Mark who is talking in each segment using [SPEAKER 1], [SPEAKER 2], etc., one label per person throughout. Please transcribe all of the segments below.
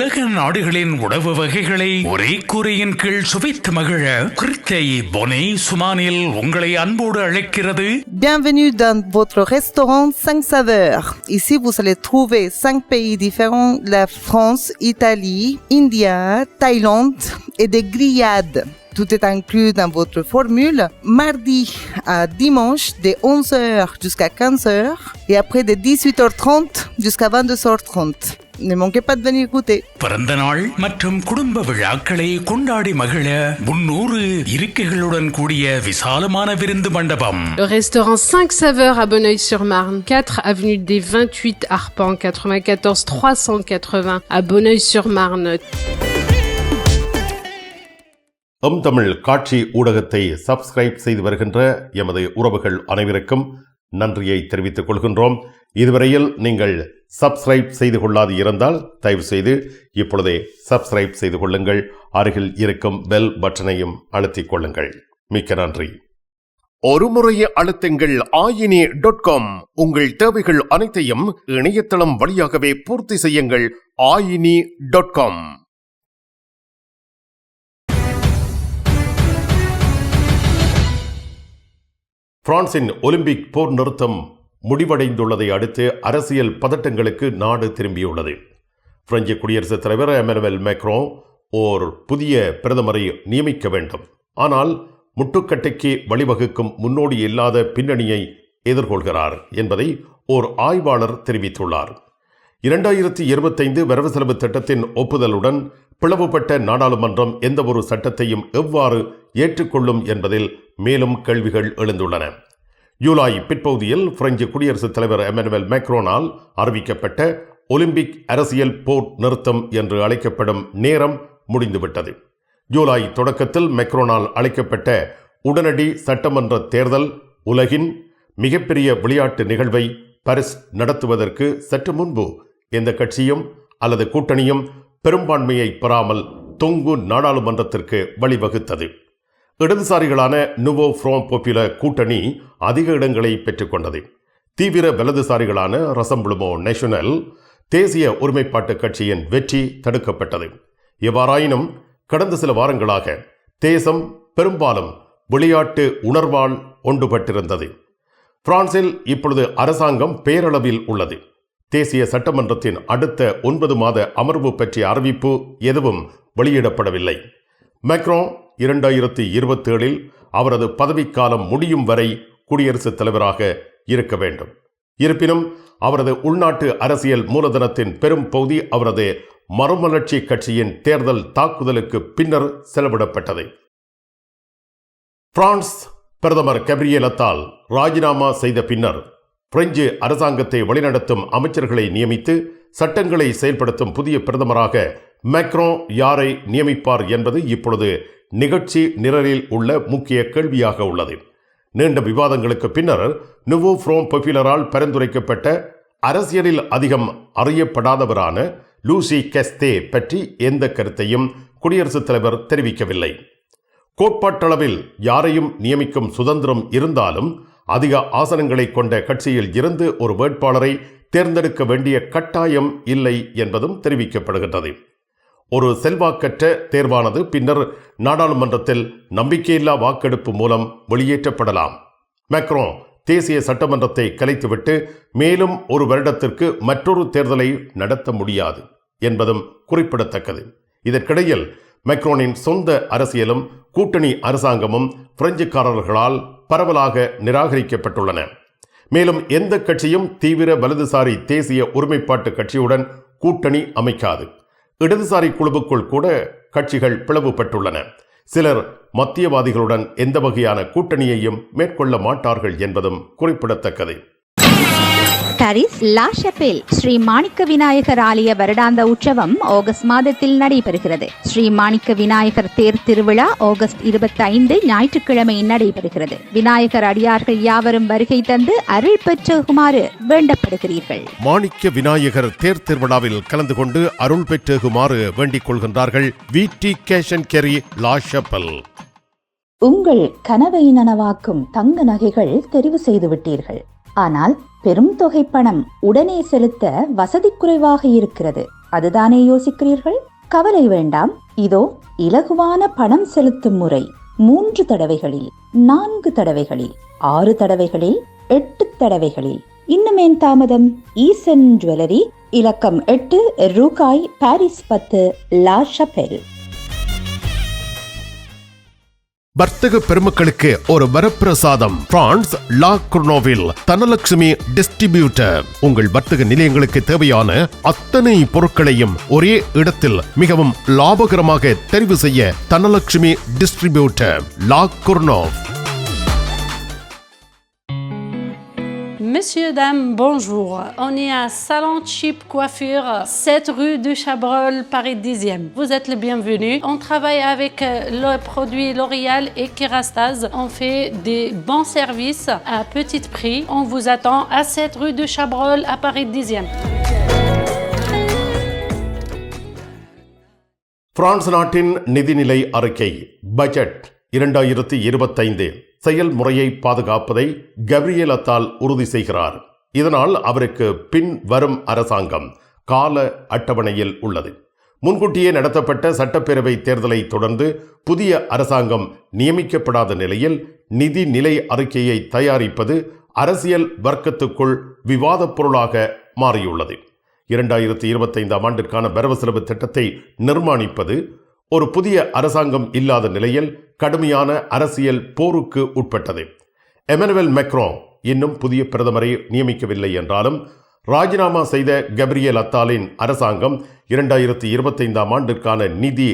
[SPEAKER 1] உலக நாடுகளின் உணவு வகைகளை ஒரே கூரையின் கீழ் சுவைத்து மகிழ கிருத்தை பொனே சுமானில் உங்களை அன்போடு அழைக்கிறது.
[SPEAKER 2] Bienvenue dans votre restaurant 5 saveurs. Ici, vous allez trouver 5 pays différents, la France, Italie, India, Thaïlande et des grillades. Tout est inclus dans votre formule. Mardi à dimanche, de 11h jusqu'à 15h et après de 18h30 jusqu'à 22h30. Ne manquez pas de venir goûter.
[SPEAKER 1] பிறந்த நாள் மற்றும் குடும்ப விழாக்களை கொண்டாடி மகிழ 300 இருக்கைகளுடன் கூடிய விசாலமான விருந்து மண்டபம்.
[SPEAKER 3] Le restaurant 5 saveurs à Bonneuil-sur-Marne, 4 avenue des 28 Arpents, 94 380 à Bonneuil-sur-Marne.
[SPEAKER 4] Tamil காட்சி ஊடகத்தை சப்ஸ்கிரைப் செய்து வருகின்ற எமது உறவுகள் அனைவருக்கும் நன்றியை தெரிவித்துக் கொள்கின்றோம். இதுவரையில் நீங்கள் சப்ஸ்கிரைப் செய்து கொள்ளாது இருந்தால் தயவு செய்து இப்பொழுதே சப்ஸ்கிரைப் செய்து கொள்ளுங்கள். அருகில் இருக்கும் பெல் பட்டனையும் அழுத்திக் கொள்ளுங்கள். மிக்க நன்றி. ஒரு முறையே அழுத்துங்கள் ayini.com. உங்கள் தேவைகள் அனைத்தையும் இணையதளம் வழியாகவே பூர்த்தி செய்யுங்கள். ayini.com. பிரான்சின் ஒலிம்பிக் போர் நிறுத்தம் முடிவடைந்துள்ளதை அடுத்து அரசியல் பதட்டங்களுக்கு நாடு திரும்பியுள்ளது. பிரெஞ்சு குடியரசுத் தலைவர் எமனுவேல் மேக்ரோன் ஓர் புதிய பிரதமரை நியமிக்க வேண்டும், ஆனால் முட்டுக்கட்டைக்கு வழிவகுக்கும் முன்னோடி இல்லாத பின்னணியை எதிர்கொள்கிறார் என்பதை ஓர் ஆய்வாளர் தெரிவித்துள்ளார். 2025 வரவு செலவு திட்டத்தின் ஒப்புதலுடன் பிளவுபட்ட நாடாளுமன்றம் எந்த ஒரு சட்டத்தையும் எவ்வாறு ஏற்றுக்கொள்ளும் என்பதில் மேலும் கேள்விகள் எழுந்துள்ளன. ஜூலை பிற்பகுதியில் பிரெஞ்சு குடியரசுத் தலைவர் எமனுவேல் மேக்ரோனால் அறிவிக்கப்பட்ட ஒலிம்பிக் அரசியல் போர் நிறுத்தம் என்று அழைக்கப்படும் நேரம் முடிந்துவிட்டது. ஜூலை தொடக்கத்தில் மேக்ரோனால் அழைக்கப்பட்ட உடனடி சட்டமன்ற தேர்தல் உலகின் மிகப்பெரிய விளையாட்டு நிகழ்வை பாரிஸ் நடத்துவதற்கு சற்று முன்பு எந்த கட்சியும் அல்லது கூட்டணியும் பெரும்பான்மையை பெறாமல் தொங்கு நாடாளுமன்றத்திற்கு வழிவகுத்தது. இடதுசாரிகளான நுவோ ஃப்ரோன் பாப்புலர் கூட்டணி அதிக இடங்களை பெற்றுக்கொண்டது. தீவிர வலதுசாரிகளான ரசம்பிளமோ நேஷனல் தேசிய ஒருமைப்பாட்டு கட்சியின் வெற்றி தடுக்கப்பட்டது. எவ்வாறாயினும் கடந்த சில வாரங்களாக தேசம் பெரும்பாலும் விளையாட்டு உணர்வால் ஒன்றுபட்டிருந்தது. பிரான்சில் இப்பொழுது அரசாங்கம் பேரளவில் உள்ளது. தேசிய சட்டமன்றத்தின் அடுத்த 9 மாத அமர்வு பற்றிய அறிவிப்பு எதுவும் வெளியிடப்படவில்லை. மேக்ரோன் 2027 அவரது பதவிக்காலம் முடியும் வரை குடியரசுத் தலைவராக இருக்க வேண்டும். இருப்பினும் அவரது உள்நாட்டு அரசியல் மூலதனத்தின் பெரும் பகுதி அவரது மறுமலர்ச்சி கட்சியின் தேர்தல் தாக்குதலுக்கு பின்னர் செலவிடப்பட்டது. பிரான்ஸ் பிரதமர் கேப்ரியல் அத்தால் ராஜினாமா செய்த பின்னர் பிரெஞ்சு அரசாங்கத்தை வழிநடத்தும் அமைச்சர்களை நியமித்து சட்டங்களை செயல்படுத்தும் புதிய பிரதமராக மேக்ரோன் யாரை நியமிப்பார் என்பது இப்பொழுது நிகழ்ச்சி நிரலில் உள்ள முக்கிய கேள்வியாக உள்ளது. நீண்ட விவாதங்களுக்கு பின்னர் நுவோ ஃப்ரோன் பாப்புலரால் பரிந்துரைக்கப்பட்ட அரசியலில் அதிகம் அறியப்படாதவரான லூசி கெஸ்தே பற்றி எந்த கருத்தையும் குடியரசுத் தலைவர் தெரிவிக்கவில்லை. கோட்பாட்டளவில் யாரையும் நியமிக்கும் சுதந்திரம் இருந்தாலும் அதிக ஆசனங்களை கொண்ட கட்சியில் இருந்து ஒரு வேட்பாளரை தேர்ந்தெடுக்க வேண்டிய கட்டாயம் இல்லை என்பதும் தெரிவிக்கப்படுகின்றது. ஒரு செல்வாக்கற்ற தேர்வானது பின்னர் நாடாளுமன்றத்தில் நம்பிக்கையில்லா வாக்கெடுப்பு மூலம் வெளியேற்றப்படலாம். மேக்ரோன் தேசிய சட்டமன்றத்தை கலைத்துவிட்டு மேலும் ஒரு வருடத்திற்கு மற்றொரு தேர்தலை நடத்த முடியாது என்பதும் குறிப்பிடத்தக்கது. இதற்கிடையில் மேக்ரோனின் சொந்த அரசியலும் கூட்டணி அரசாங்கமும் பிரெஞ்சுக்காரர்களால் பரவலாக நிராகரிக்கப்பட்டுள்ளன. மேலும் எந்த கட்சியும் தீவிர வலதுசாரி தேசிய ஒருமைப்பாட்டு கட்சியுடன் கூட்டணி அமைக்காது. இடதுசாரி குழுவுக்குள் கூட கட்சிகள் பிளவுபட்டுள்ளன. சிலர் மத்தியவாதிகளுடன் எந்த வகையான கூட்டணியையும் மேற்கொள்ள மாட்டார்கள் என்பதும் குறிப்பிடத்தக்கது.
[SPEAKER 5] பாரிஸ் லா ஷப்பேல் ஸ்ரீ மாணிக்க விநாயகர் ஆலய வருடாந்த உற்சவம் ஆகஸ்ட் மாதத்தில் நடைபெறுகிறது. ஸ்ரீ மாணிக்க விநாயகர் தேர் திருவிழா ஆகஸ்ட் 25 ஞாயிற்றுக்கிழமை நடைபெறுகிறது. விநாயகர் அடியார்கள் யாவரும் வருகை தந்து அருள் பெற்றுகுமாறு வேண்டப்படுகிறீர்கள்.
[SPEAKER 4] மாணிக்க விநாயகர் தேர் திருவிழாவில் கலந்து கொண்டு அருள் பெற்றுகுமாறு வேண்டிக் கொள்கின்றார்கள். VT Cash and Carry லா ஷப்பேல்.
[SPEAKER 5] உங்கள் கனவை நனவாக்கும் தங்க நகைகள் தெரிவு செய்து விட்டீர்கள். ஆனால் பெரும் தொகை பணம் உடனே செலுத்த வசதி குறைவாக இருக்கிறது. அதுதானே யோசிக்கிறீர்கள்? கவலை வேண்டாம். இதோ இலகுவான பணம் செலுத்தும் முறை. 3 தடவைகளில், 4 தடவைகளில், 6 தடவைகளில், 8 தடவைகளில். இன்னுமேன் தாமதம்? ஈசன் ஜுவல்லரி, இலக்கம் 8, ரூகாய், பாரிஸ் 10, லா ஷபெல்.
[SPEAKER 4] வர்த்தக பெருமக்களுக்கு ஒரு வரப்பிரசாதம். பிரான்ஸ் லா குர்னோவில் தனலட்சுமி டிஸ்ட்ரிபியூட்டர். உங்கள் வர்த்தக நிலையங்களுக்கு தேவையான அத்தனை பொருட்களையும் ஒரே இடத்தில் மிகவும் லாபகரமாக தெரிவு செய்ய Dhanalakshmi distributor, law குர்னோவ்.
[SPEAKER 6] Messieurs, dames, bonjour. On est à Salon Chip Coiffure, 7 rue du Chabrol, Paris 10e. Vous êtes les bienvenus. On travaille avec le produit L'Oréal et Kerastase. On fait des bons services à petit prix. On vous attend à 7 rue du Chabrol, à Paris 10e.
[SPEAKER 4] France நாட்டின் நிதிநிலை அறிக்கை budget 2025 செயல்முறையை பாதுகாப்பதை கப்ரியேல் அத்தால் உறுதி செய்கிறார். இதனால் அவருக்கு பின் வரும் அரசாங்கம் கால அட்டவணையில் உள்ளது. முன்கூட்டியே நடத்தப்பட்ட சட்டப்பேரவை தேர்தலை தொடர்ந்து புதிய அரசாங்கம் நியமிக்கப்படாத நிலையில் நிதி நிலை அறிக்கையை தயாரிப்பது அரசியல் வர்க்கத்துக்குள் விவாதப் பொருளாக மாறியுள்ளது. 2025 ஆண்டிற்கான வரவு செலவு திட்டத்தை நிர்மாணிப்பது ஒரு புதிய அரசாங்கம் இல்லாத நிலையில் கடுமையான அரசியல் போருக்கு உட்பட்டது. எமனுவேல் மேக்ரோன் இன்னும் புதிய பிரதமரை நியமிக்கவில்லை என்றாலும் ராஜினாமா செய்த கப்ரியேல் அத்தாலின் அரசாங்கம் 2025 ஆண்டிற்கான நிதி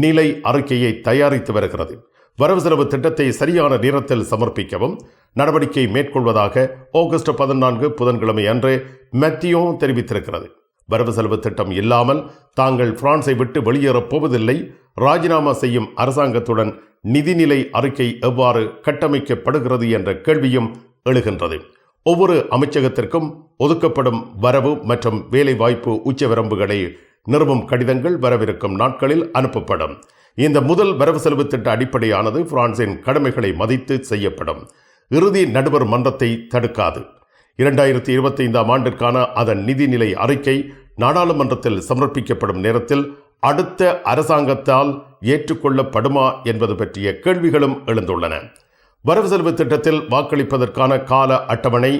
[SPEAKER 4] நிலை அறிக்கையை தயாரித்து வருகிறது. வரவு செலவு திட்டத்தை சரியான நேரத்தில் சமர்ப்பிக்கவும் நடவடிக்கை மேற்கொள்வதாக ஆகஸ்ட் 14 புதன்கிழமை அன்று மேத்தியோ தெரிவித்திருக்கிறது. வரவு செலவு திட்டம் இல்லாமல் தாங்கள் பிரான்ஸை விட்டு வெளியேறப் போவதில்லை. ராஜினாமா செய்யும் அரசாங்கத்துடன் நிதிநிலை அறிக்கை எவ்வாறு கட்டமைக்கப்படுகிறது என்ற கேள்வியும் எழுகின்றது. ஒவ்வொரு அமைச்சகத்திற்கும் ஒதுக்கப்படும் வரவு மற்றும் வேலைவாய்ப்பு உச்சவரம்புகளை நிறுவும் கடிதங்கள் வரவிருக்கும் நாட்களில் அனுப்பப்படும். இந்த முதல் வரவு செலவு திட்ட அடிப்படையானது பிரான்சின் கடமைகளை மதித்து செய்யப்படும். இறுதி நடுவர் மன்றத்தை தடுக்காது. 2025 ஆண்டிற்கான அதன் நிதிநிலை அறிக்கை நாடாளுமன்றத்தில் சமர்ப்பிக்கப்படும் நேரத்தில் அடுத்த அரசாங்கத்தால் ஏற்றுக்கொள்ளப்படுமா என்பது பற்றிய கேள்விகளும் எழுந்துள்ளன. வரவு செலவு திட்டத்தில் வாக்களிப்பதற்கான கால அட்டவணை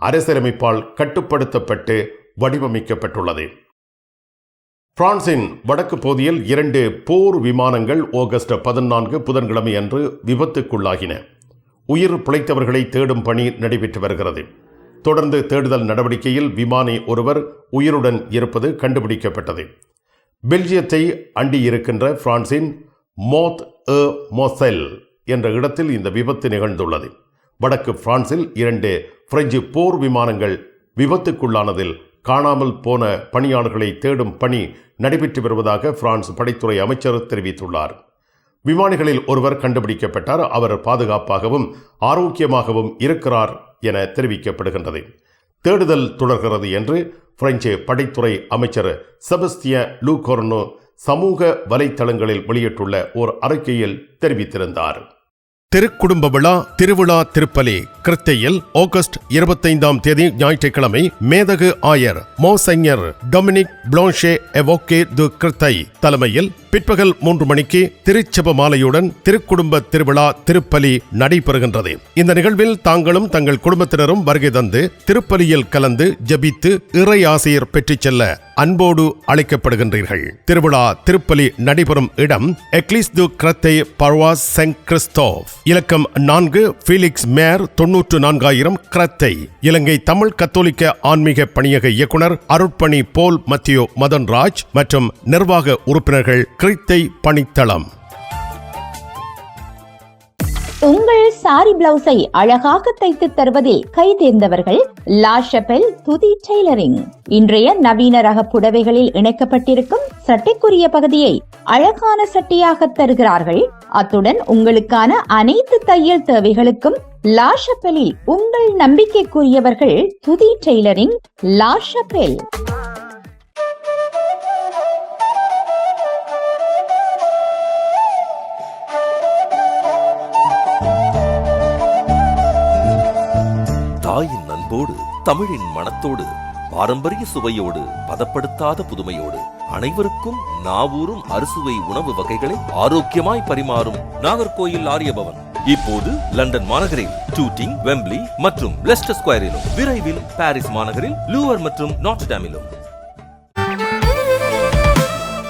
[SPEAKER 4] அரசியலமைப்பால் கட்டுப்படுத்தப்பட்டு வடிவமைக்கப்பட்டுள்ளது. பிரான்சின் வடக்கு பகுதியில் 2 போர் விமானங்கள் ஆகஸ்ட் 14 புதன்கிழமை அன்று விபத்துக்குள்ளாகின. உயிர் பிழைத்தவர்களை தேடும் பணி நடைபெற்று வருகிறது. தொடர்ந்து தேடுதல் நடவடிக்கையில் விமானி ஒருவர் உயிருடன் இருப்பது கண்டுபிடிக்கப்பட்டது. பெல்ஜியத்தை அண்டியிருக்கின்ற பிரான்சின் மோத் மொசெல் என்ற இடத்தில் இந்த விபத்து நிகழ்ந்துள்ளது. வடக்கு பிரான்சில் 2 பிரெஞ்சு போர் விமானங்கள் விபத்துக்குள்ளானதில் காணாமல் போன பணியாளர்களை தேடும் பணி நடைபெற்று வருவதாக பிரான்ஸ் படைத்துறை அமைச்சர் தெரிவித்துள்ளார். விமானிகளில் ஒருவர் கண்டுபிடிக்கப்பட்டார். அவர் பாதுகாப்பாகவும் ஆரோக்கியமாகவும் இருக்கிறார் என தெரிவிக்கப்படுகின்றது. தேடுதல் தொடர்கிறது என்று பிரெஞ்சு படைத்துறை அமைச்சர் செபஸ்தியன் லூகோர்னோ சமூக வலைத்தளங்களில் வெளியிட்டுள்ள ஒரு அறிக்கையில் தெரிவித்திருந்தார். திருக்குடும்ப விழா திருவிழா திருப்பலி கிருத்தையில் ஆகஸ்ட் 25ஆம் தேதி ஞாயிற்றுக்கிழமை மேதகு ஆயர் மோசைஞர் டொமினிக் பிளான்ஷே எவோகே து கிருத்தை தலைமையில் பிற்பகல் 3 மணிக்கு திருச்செப மாலையுடன் திருக்குடும்ப திருவிழா திருப்பலி நடைபெறுகின்றது. இந்த நிகழ்வில் தாங்களும் தங்கள் குடும்பத்தினரும் வருகை தந்து திருப்பலியில் கலந்து ஜபித்து இறை ஆசிரியர் பெற்றுச் செல்ல அன்போடு அழைக்கப்படுகின்றீர்கள். திருவிழா திருப்பலி நடைபெறும் இடம் எக்லிஸ் து கிரத்தை பர்வாஸ் சென்ட் கிறிஸ்டோப், இலக்கம் 4, ஃபீலிக்ஸ் மேர் 94,000 கிரத்தை. இலங்கை தமிழ் கத்தோலிக்க ஆன்மீக பணியக இயக்குனர் அருட்பணி போல் மத்தியோ மதன்ராஜ் மற்றும் நிர்வாக உறுப்பினர்கள் கிறித்தை பணித்தளம்.
[SPEAKER 5] உங்கள் சாரி பிளவுஸை அழகாக தைத்து தருவதில் கை தேர்ந்தவர்கள் லா ஷபெல் துதி டெய்லரிங். இன்றைய நவீன ரக புடவைகளில் இணைக்கப்பட்டிருக்கும் சட்டைக்குரிய பகுதியை அழகான சட்டையாக தருகிறார்கள். அத்துடன் உங்களுக்கான அனைத்து தையல் தேவைகளுக்கும் லா ஷபெலில் உங்கள் நம்பிக்கைக்குரியவர்கள் துதி டெய்லரிங், லா ஷபெல்.
[SPEAKER 7] தாயின் அன்போடு, தமிழின் மனத்தோடு, பாரம்பரிய சுவையோடு, பதப்படுத்தாத புதுமையோடு அனைவருக்கும் நாவூரும் அறுசுவை உணவு வகைகளை ஆரோக்கியமாய் பரிமாறும் நாகர்கோயில் ஆரியபவன் இப்போது லண்டன் மாநகரில் டூட்டிங், வெம்பிளி மற்றும் லெஸ்டர் ஸ்கொயரிலும், விரைவில் பாரிஸ் மாநகரில் லூவர் மற்றும் நாட்டர்டாமிலும்.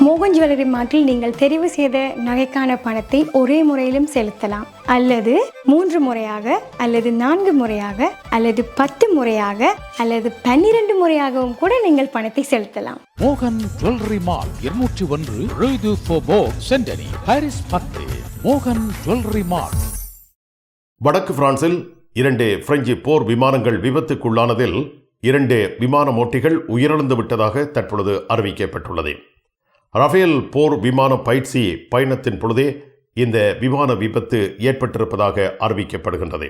[SPEAKER 8] மோகன் ஜுவல்லரி மார்ட்டில் நீங்கள் தெரிவு செய்த நகைக்கான பணத்தை ஒரே முறையிலும் செலுத்தலாம், அல்லது 3 முறையாக, அல்லது 4 முறையாக, அல்லது 10 முறையாக, அல்லது 12 முறையாகவும் கூட நீங்கள் பணத்தை செலுத்தலாம்.
[SPEAKER 9] மோகன் ஜுவல்லரி மார்ட் 201 Rue du Faubourg Saint-Denis, Paris 10. மோகன் ஜுவல்லரி மார்ட்.
[SPEAKER 4] வடக்கு பிரான்சில் 2 பிரெஞ்சு போர் விமானங்கள் விபத்துக்குள்ளானதில் 2 விமான ஓட்டிகள் உயிரிழந்து விட்டதாக தற்பொழுது அறிவிக்கப்பட்டுள்ளது. ரஃபேல் போர் விமான பயிற்சி பயணத்தின் பொழுதே இந்த விமான விபத்து ஏற்பட்டிருப்பதாக அறிவிக்கப்படுகின்றது.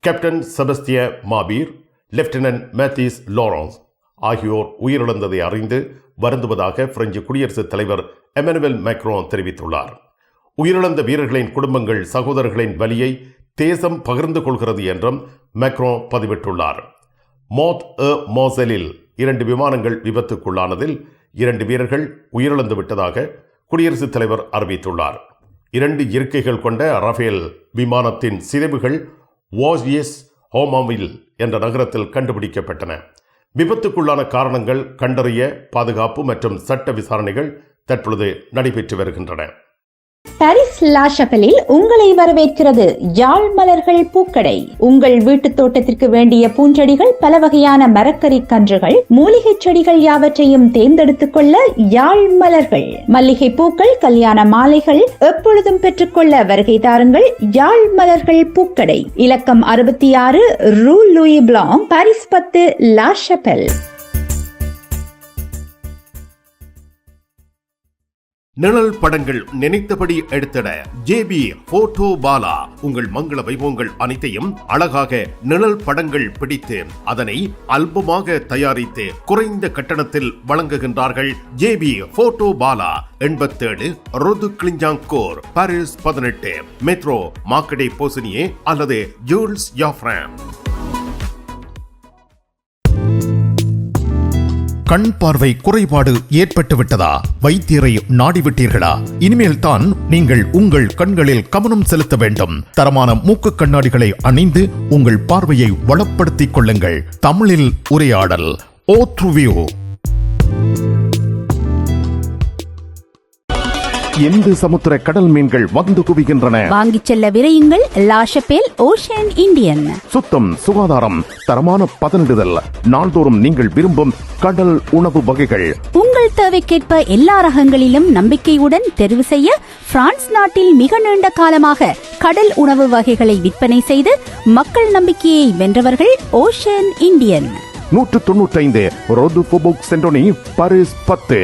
[SPEAKER 4] கேப்டன் செபஸ்திய மாபீர், லெப்டினன்ட் மேத்திஸ் லாரன்ஸ் ஆகியோர் உயிரிழந்ததை அறிந்து வருந்துவதாக பிரெஞ்சு குடியரசுத் தலைவர் எமனுவல் மேக்ரோன் தெரிவித்துள்ளார். உயிரிழந்த வீரர்களின் குடும்பங்கள் சகோதரர்களின் வலியை தேசம் பகிர்ந்து கொள்கிறது என்றும் மேக்ரோன் பதிவிட்டுள்ளார். மோத் மோசலில் 2 விமானங்கள் விபத்துக்குள்ளானதில் 2 வீரர்கள் உயிரிழந்து விட்டதாக குடியரசுத் தலைவர் அறிவித்துள்ளார். 2 இருக்கைகள் கொண்ட ரஃபேல் விமானத்தின் சிதைவுகள் வாஜியஸ் ஹோமாவில் என்ற நகரத்தில் கண்டுபிடிக்கப்பட்டன. விபத்துக்குள்ளான காரணங்கள் கண்டறிய பாதுகாப்பு மற்றும் சட்ட விசாரணைகள் தற்பொழுது நடைபெற்று வருகின்றன.
[SPEAKER 5] பாரிஸ் லா ஷப்பலில் உங்களை வரவேற்கிறது யாழ் மலர்கள் பூக்கடை. உங்கள் வீட்டு தோட்டத்திற்கு வேண்டிய பூஞ்செடிகள், பல வகையான மரக்கறி கன்றுகள், மூலிகை செடிகள் யாவற்றையும் தேர்ந்தெடுத்துக் கொள்ள யாழ் மலர்கள். மல்லிகை பூக்கள், கல்யாண மாலைகள் எப்பொழுதும் பெற்றுக்கொள்ள வருகை தாருங்கள் யாழ் மலர்கள் பூக்கடை. இலக்கம் 66 ரூ லூயி பிளாங், பாரிஸ் 10, லா ஷப்பல்.
[SPEAKER 4] நிழல் படங்கள் நினைத்தபடி எடுத்திட ஜேபி போட்டோ பாலா உங்கள் மங்கள வைபவங்கள் அனைத்தையும் அழகாக நிழல் படங்கள் பிடித்து அதனை ஆல்பமாக தயாரித்து குறைந்த கட்டணத்தில் வழங்குகின்றார்கள். ஜேபி போட்டோ பாலா 87 ரோது கிளிஞ்சாங்கோர், பாரிஸ் 18, மெட்ரோ மார்க்கெட்டை போசினியே அல்லது ஜூல்ஸ் யாஃப்ராம். கண் பார்வை குறைபாடு ஏற்பட்டு விட்டதா? வைத்தியரை நாடிவிட்டீர்களா? இனிமேல் தான் நீங்கள் உங்கள் கண்களில் கவனம் செலுத்த வேண்டும். தரமான மூக்கு கண்ணாடிகளை அணிந்து உங்கள் பார்வையை வளப்படுத்திக் கொள்ளுங்கள். தமிழில் உரையாடல் ஓத்ருவியூ. எந்த சமுத்திர கடல் மீன்கள் வந்து குவிகின்றன.
[SPEAKER 5] வாங்கிச் செல்ல விரையுங்கள் லா ஷப்பல் ஓஷன் இந்தியன்.
[SPEAKER 4] சுத்தம், சுகாதாரம், தரமான பதனிடுதல், நாள்தோறும் நீங்கள் விரும்பும் கடல் உணவு வகைகள்
[SPEAKER 5] உங்கள் தேவைக்கேற்ப எல்லா ரகங்களிலும் நம்பிக்கையுடன் தெரிவு செய்ய பிரான்ஸ் நாட்டில் மிக நீண்ட காலமாக கடல் உணவு வகைகளை விற்பனை செய்து மக்கள் நம்பிக்கையை வென்றவர்கள் ஓஷன் இந்தியன்.
[SPEAKER 4] 195 ரோது ஃபோபோக் சென்டோனி, பாரிஸ் 10.